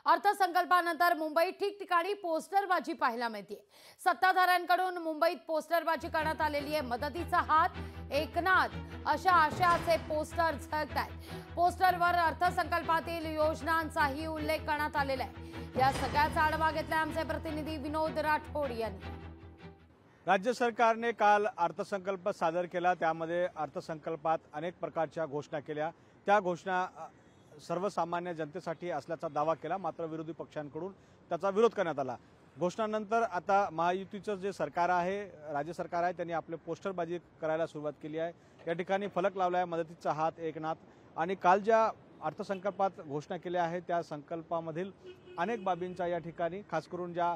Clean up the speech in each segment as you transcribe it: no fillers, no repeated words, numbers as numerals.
अर्थसंकल्पानंतर मुंबईत ठिकठिकाणी पोस्टरबाजी पाहायला मिळते। सत्ताधाऱ्यांकडून मुंबईत पोस्टरबाजी करण्यात आलेली आहे। मदतीचा हात एकनाथ अशा आशयाचे पोस्टर झळकतात। पोस्टरवर अर्थसंकल्पातील योजनांचाही उल्लेख करण्यात आलेला आहे। या सगळ्याचा आढावा घेतला आमचे प्रतिनिधी विनोद राठोड यांनी। राज्य सरकारने काल अर्थसंकल्प सादर केला। त्यामध्ये अर्थसंकल्पात अनेक प्रकारच्या घोषणा केल्या। त्या घोषणा सर्वसामान्य जनतेसाठी असल्याचा दावा केला, मात्र विरोधी पक्षांकडून त्याचा विरोध करण्यात आला। घोषणानंतर आता महायुतीचं जे सरकार आहे, राज्य सरकार आहे, त्यांनी आपले पोस्टरबाजी करायला सुरुवात केली आहे। या ठिकाणी फलक लावला आहे, मदतीचा हात एकनाथ। आणि काल ज्या अर्थसंकल्पात घोषणा केल्या आहेत त्या संकल्पामधील अनेक बाबींचा या ठिकाणी खास करून ज्या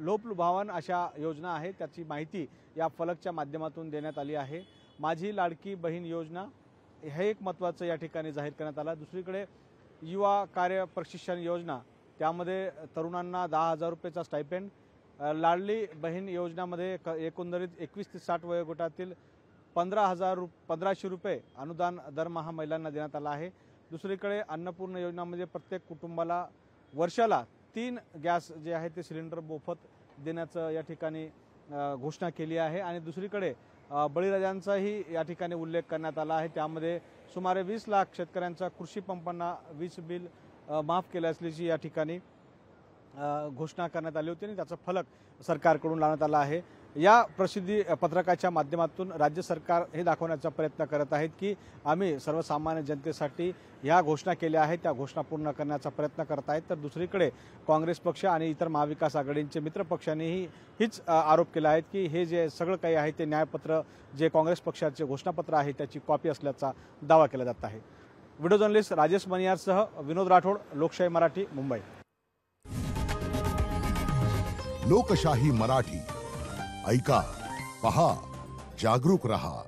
लोकलुभावन अशा योजना आहेत त्याची माहिती या फलकच्या माध्यमातून देण्यात आली आहे। माझी लाडकी बहीण योजना हे एक महत्त्वाचं या ठिकाणी जाहीर करण्यात आलं। दुसरीकडे युवा कार्य प्रशिक्षण योजना, त्यामध्ये तरुणांना 10,000 रुपयेचा स्टायपेंड। लाडली बहीण योजनामध्ये एकंदरीत 21 ते 60 वयोगटातील 15,000 रुपये अनुदान दरमहा महिलांना देण्यात आलं आहे। दुसरीकडे अन्नपूर्ण योजनामध्ये प्रत्येक कुटुंबाला वर्षाला 3 गॅस जे आहे ते सिलेंडर मोफत देण्याचं या ठिकाणी घोषणा केली आहे। आणि दुसरीकडे बळीराजांचाही या ठिकाणी उल्लेख करण्यात आला आहे। त्यामध्ये सुमारे 20 लाख शेतकऱ्यांचा कृषी पंपांना वीज बिल माफ केलं असल्याची या ठिकाणी घोषणा करण्यात आली होती आणि त्याचा फलक सरकारकडून लावण्यात आला आहे। या प्रसिद्धी पत्रकाच्या माध्यमातून राज्य सरकार हे दाखवण्याचा प्रयत्न करत आहेत की आम्ही सर्वसामान्य जनतेसाठी ह्या घोषणा केल्या आहेत, त्या घोषणा पूर्ण करण्याचा प्रयत्न करत आहेत। तर दुसरीकडे काँग्रेस पक्ष आणि इतर महाविकास आघाडीचे मित्र पक्षांनीही हीच आरोप केला आहे की हे जे सगळं काही आहे ते न्यायपत्र जे काँग्रेस पक्षाचे घोषणापत्र आहे त्याची कॉपी असल्याचा दावा केला जात आहे। व्हिडिओ जर्नलिस्ट राजेश मनियारसह विनोद राठोड, लोकशाही मराठी, मुंबई। लोकशाही मराठी ऐका, पहा, जागरूक रहा।